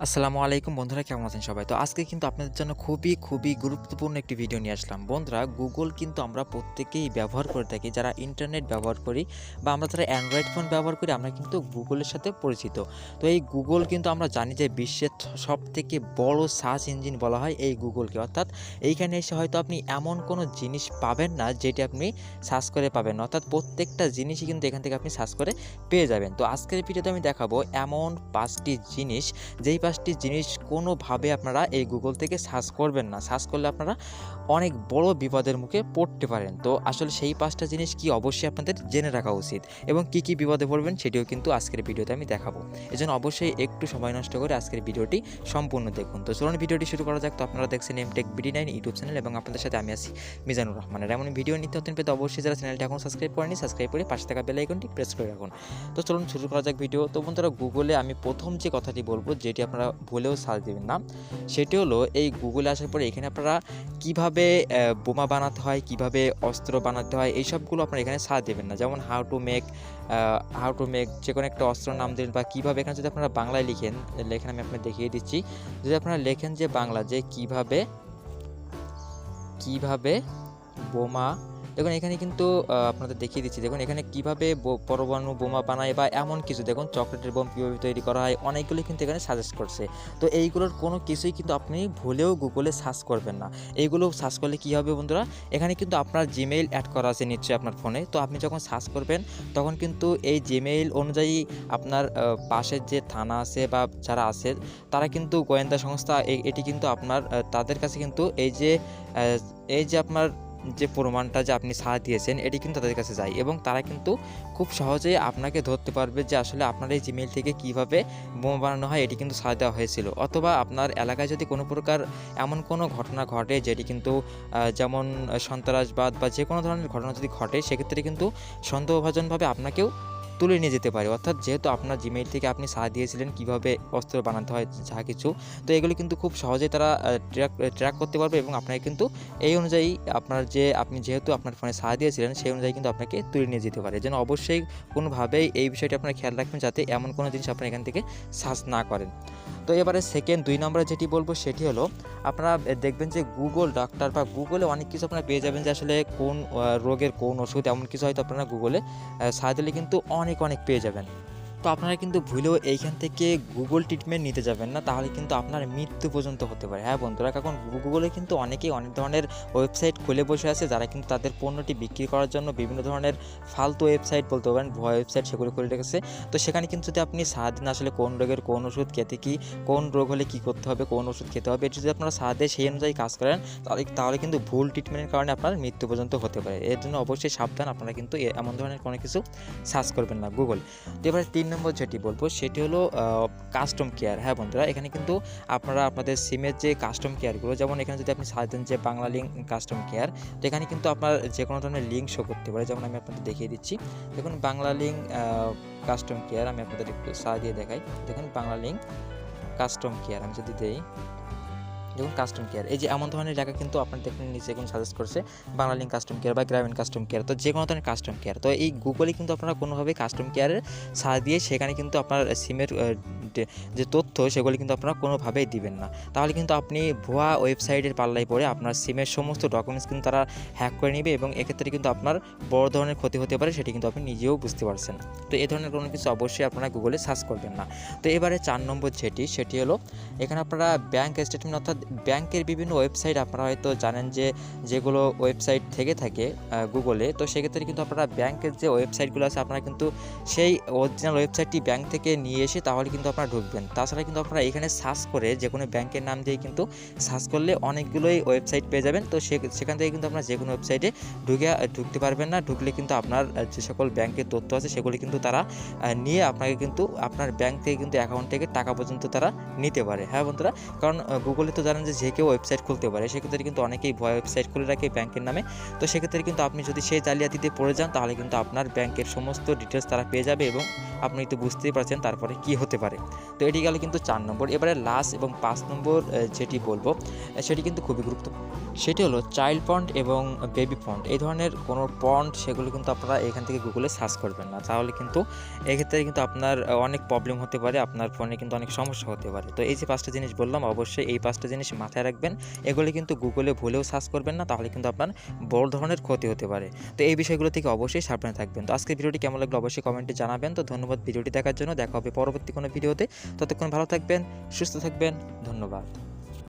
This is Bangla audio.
আসসালামু আলাইকুম বন্ধুরা, কেমন আছেন সবাই? তো আজকে কিন্তু আপনাদের জন্য খুবই গুরুত্বপূর্ণ একটি ভিডিও নিয়ে আসলাম। বন্ধুরা, গুগল কিন্তু আমরা প্রত্যেকেই ব্যবহার করে থাকি। যারা ইন্টারনেট ব্যবহার করি বা আমরা যারা অ্যান্ড্রয়েড ফোন ব্যবহার করি, আমরা কিন্তু গুগলের সাথে পরিচিত। তো এই গুগল কিন্তু আমরা জানি যে বিশ্বের সবথেকে বড় সার্চ ইঞ্জিন বলা হয় এই গুগলকে। অর্থাৎ এইখানে এসে হয়তো আপনি এমন কোনো জিনিস পাবেন না যেটি আপনি সার্চ করে পাবেন না। অর্থাৎ প্রত্যেকটা জিনিসই কিন্তু এখান থেকে আপনি সার্চ করে পেয়ে যাবেন। তো আজকের ভিডিওতে আমি দেখাবো এমন 5টি জিনিস, যেই 5টি জিনিস কোনোভাবে আপনারা এই গুগল থেকে সার্চ করবেন না। সার্চ করলে আপনারা অনেক বড় বিপদের মুখে পড়তে পারেন। তো আসলে সেই 5টা জিনিস কি অবশ্যই আপনাদের জেনে রাখা উচিত এবং কি বিপদে পড়বেন সেটিও কিন্তু আজকের ভিডিওতে আমি দেখাবো। এজন্য অবশ্যই একটু সময় নষ্ট করে আজকের ভিডিওটি সম্পূর্ণ দেখুন। তো চলুন ভিডিওটি শুরু করা যাক। তো আপনারা দেখছেন এমটেক bd9 ইউটিউব চ্যানেল এবং আপনাদের সাথে আমি আছি মিজানুর রহমানের। এমন ভিডিও নিত্য নতুন পেতে অবশ্যই যারা চ্যানেলটি এখন সাবস্ক্রাইব করেনি, সাবস্ক্রাইব করে পাশে থাকা বেল আইকনটি প্রেস করে রাখুন। তো চলুন শুরু করা যাক ভিডিও। তো বন্ধুরা, গুগলে আমি প্রথম যে কথাটি বলবো, যেটি আপনারা ভুলেও সার্চ দেবেন না, সেটি হলো এই গুগলে আসার পরে এখানে আপনারা কিভাবে বোমা বানাতে হয়, কিভাবে অস্ত্র বানাতে হয়, এই সবগুলো আপনারা এখানে সার্চ দেবেন না। যেমন হাউ টু মেক যে কোনো একটা অস্ত্র নাম দেবেন বা কীভাবে, এখানে যদি আপনারা বাংলায় লেখেন আমি আপনাকে দেখিয়ে দিচ্ছি। যদি আপনারা লেখেন যে বাংলা, যে কিভাবে বোমা, দেখুন এখানে কিন্তু আপনাদের দেখিয়ে দিচ্ছি। দেখুন এখানে কীভাবে পরমাণু বোমা বানায় বা এমন কিছু, দেখুন চকলেটের বোম কীভাবে তৈরি করা হয়, অনেকগুলো কিন্তু এখানে সাজেস্ট করছে। তো এইগুলোর কোনো কিছুই কিন্তু আপনি ভুলেও গুগলে সার্চ করবেন না। এইগুলো সার্চ করলে কী হবে বন্ধুরা, এখানে কিন্তু আপনার জিমেইল অ্যাড করা আছে নিশ্চয়ই আপনার ফোনে। তো আপনি যখন সার্চ করবেন তখন কিন্তু এই জিমেইল অনুযায়ী আপনার পাশের যে থানা আছে বা যারা আছে তারা কিন্তু গোয়েন্দা সংস্থা, এটি কিন্তু আপনার তাদের কাছে কিন্তু এই যে আপনার যে প্রমাণটা যে আপনি সাড়া দিয়েছেন এটি কিন্তু তাদের কাছে যায় এবং তারা কিন্তু খুব সহজেই আপনাকে ধরতে পারবে যে আসলে আপনার এই জিমেইল থেকে কীভাবে বোমা বানানো হয় এটি কিন্তু সাড়া দেওয়া হয়েছিল। অথবা আপনার এলাকায় যদি কোনো প্রকার এমন কোনো ঘটনা ঘটে যেটি কিন্তু যেমন সন্ত্রাসবাদ বা যে কোনো ধরনের ঘটনা যদি ঘটে, সেক্ষেত্রে কিন্তু সন্দেহভাজনভাবে আপনাকেও তুলে নিয়ে যেতে পারে। অর্থাৎ যেহেতু আপনার জিমেইল থেকে আপনি সাড়া দিয়েছিলেন কীভাবে অস্ত্র বানাতে হয় যা কিছু, তো এগুলো কিন্তু খুব সহজেই তারা ট্র্যাক করতে পারবে এবং আপনাকে কিন্তু এই অনুযায়ী আপনি যেহেতু আপনার ফোনে সাড়া দিয়েছিলেন সেই অনুযায়ী কিন্তু আপনাকে তুলে নিয়ে যেতে পারে। যেন অবশ্যই কোনোভাবেই এই বিষয়টি আপনারা খেয়াল রাখবেন যাতে এমন কোনো জিনিস আপনারা এখান থেকে সার্চ না করেন। তো এবারে 2 নম্বরে যেটি বলবো সেটি হলো, আপনারা দেখবেন যে গুগল ডক্টর বা গুগলে অনেক কিছু আপনারা পেয়ে যাবেন যে আসলে কোন রোগের কোন ওষুধ, এমন কিছু হয়তো আপনারা গুগলে সার্চ দিলে কিন্তু অনেক পেয়ে যাবেন। তো আপনারা কিন্তু ভুলেও এইখান থেকে গুগল ট্রিটমেন্ট নিতে যাবেন না, তাহলে কিন্তু আপনার মৃত্যু পর্যন্ত হতে পারে। হ্যাঁ বন্ধুরা, কারণ গুগলে কিন্তু অনেকেই অনেক ধরনের ওয়েবসাইট খুলে বসে আছে যারা কিন্তু তাদের পণ্যটি বিক্রি করার জন্য বিভিন্ন ধরনের ফালতু ওয়েবসাইট বলতে পারেন, ভুয়া ওয়েবসাইট, সেগুলো খুলে রেখেছে। তো সেখানে কিন্তু যদি আপনি সারা দিন আসলে কোন রোগের কোন ওষুধ খেতে, কোন রোগ হলে কী করতে হবে, কোন ওষুধ খেতে হবে, এটি যদি আপনারা সারা দিয়ে সেই অনুযায়ী কাজ করেন তাহলে কিন্তু ভুল ট্রিটমেন্টের কারণে আপনার মৃত্যু পর্যন্ত হতে পারে। এর জন্য অবশ্যই সাবধান, আপনারা কিন্তু এমন ধরনের কোনো কিছু সার্চ করবেন না গুগল। তো এবারে 3 নম্বর যেটি বলবো সেটি হলো কাস্টম কেয়ার। হ্যাঁ বন্ধুরা, এখানে কিন্তু আপনারা আপনাদের সিমের যে কাস্টম কেয়ারগুলো, যেমন এখানে যদি আপনি সার্চ দেন যে বাংলা লিঙ্ক কাস্টম কেয়ার, তো এখানে কিন্তু আপনার যে কোনো ধরনের লিঙ্ক শো করতে পারে। যেমন আমি আপনাদের দেখিয়ে দিচ্ছি, দেখুন বাংলা লিঙ্ক কাস্টম কেয়ার, আমি আপনাদের একটু সার্চ দিয়ে দেখাই। দেখুন বাংলা লিঙ্ক কাস্টম কেয়ার আমি যদি দেই, দেখুন কাস্টম কেয়ার, এই যে এমন ধরনের জায়গা কিন্তু আপনার দেখুন নিচে এখন সাজেস্ট করছে বাংলা লিঙ্ক কাস্টম কেয়ার বা গ্রামীণ কাস্টম কেয়ার। তো যে কোনো ধরনের কাস্টম কেয়ার, তো এই গুগলে কিন্তু আপনারা কোনোভাবেই কাস্টম কেয়ারের সার্চ দিয়ে সেখানে কিন্তু আপনার সিমের যে তথ্য সেগুলি কিন্তু আপনারা কোনোভাবেই দিবেন না। তাহলে কিন্তু আপনি ভুয়া ওয়েবসাইটের পাল্লায় পড়ে আপনার সিমের সমস্ত ডকুমেন্টস কিন্তু তারা হ্যাক করে নেবে এবং এক্ষেত্রে কিন্তু আপনার বড় ধরনের ক্ষতি হতে পারে, সেটি কিন্তু আপনি নিজেও বুঝতে পারছেন। তো এই ধরনের কোনো কিছু অবশ্যই আপনারা গুগলে সার্চ করবেন না। তো এবারে 4 নম্বর সেটি হলো, এখানে আপনারা ব্যাংক স্টেটমেন্ট, অর্থাৎ ব্যাংকের বিভিন্ন ওয়েবসাইট আপনারা হয়তো জানেন যে যেগুলো ওয়েবসাইট থেকে থাকে গুগলে, তো সেক্ষেত্রে কিন্তু আপনারা ব্যাংকের যে ওয়েবসাইটগুলো আছে আপনারা কিন্তু সেই অরিজিনাল ওয়েবসাইটটি ব্যাংক থেকে নিয়ে এসে তাহলে কিন্তু আপনারা ঢুকবেন। তাছাড়া কিন্তু আপনারা এখানে সার্চ করে যে কোনো ব্যাংকের নাম দিয়ে কিন্তু সার্চ করলে অনেকগুলোই ওয়েবসাইট পেয়ে যাবেন। তো সেখান থেকে কিন্তু আপনারা যে কোনো ওয়েবসাইটে ঢুকতে পারবেন না। ঢুকলে কিন্তু আপনার যে সকল ব্যাংকের তথ্য আছে সেগুলি কিন্তু তারা নিয়ে আপনাকে কিন্তু আপনার ব্যাংক থেকে কিন্তু অ্যাকাউন্ট থেকে টাকা পর্যন্ত তারা নিতে পারে। হ্যাঁ বন্ধুরা, কারণ গুগলে তো জানেন যে কেউ ওয়েবসাইট খুলতে পারে, সেক্ষেত্রে কিন্তু অনেকেই ভয় ওয়েবসাইট খুলে রাখে ব্যাংকের নামে। তো সেক্ষেত্রে কিন্তু আপনি যদি সেই জালিয়াতিতে পড়ে যান তাহলে কিন্তু আপনার ব্যাংকের সমস্ত ডিটেলস তারা পেয়ে যাবে এবং আপনি তো বুঝতেই পারছেন তারপরে কি হতে পারে। তো এটি গেল কিন্তু 4 নম্বর। এবারে লাস্ট এবং 5 নম্বর যেটি বলবো সেটি কিন্তু খুবই গুরুত্বপূর্ণ। সেটি হলো চাইল্ড পন্ড এবং বেবি পন্ড। এই ধরনের কোনো পন্ড সেগুলো কিন্তু আপনারা এখান থেকে গুগলে সার্চ করবেন না, তাহলে কিন্তু এক্ষেত্রে কিন্তু আপনার অনেক প্রবলেম হতে পারে, আপনার ফোনে কিন্তু অনেক সমস্যা হতে পারে। তো এই যে 5টা জিনিস বললাম, অবশ্যই এই 5টা জিনিস মাথায় রাখবেন। এগুলি কিন্তু গুগলে ভুলেও সার্চ করবেন না, তাহলে কিন্তু আপনার বড় ধরনের ক্ষতি হতে পারে। তো এই বিষয়গুলো থেকে অবশ্যই সাবধানে থাকবেন। তো আজকের ভিডিওটি কেমন লাগলো অবশ্যই কমেন্টে জানাবেন। তো ধন্যবাদ ভিডিওটি দেখার জন্য। দেখা হবে পরবর্তী কোনো ভিডিওতে। ততক্ষণ ভালো থাকবেন, সুস্থ থাকবেন। ধন্যবাদ।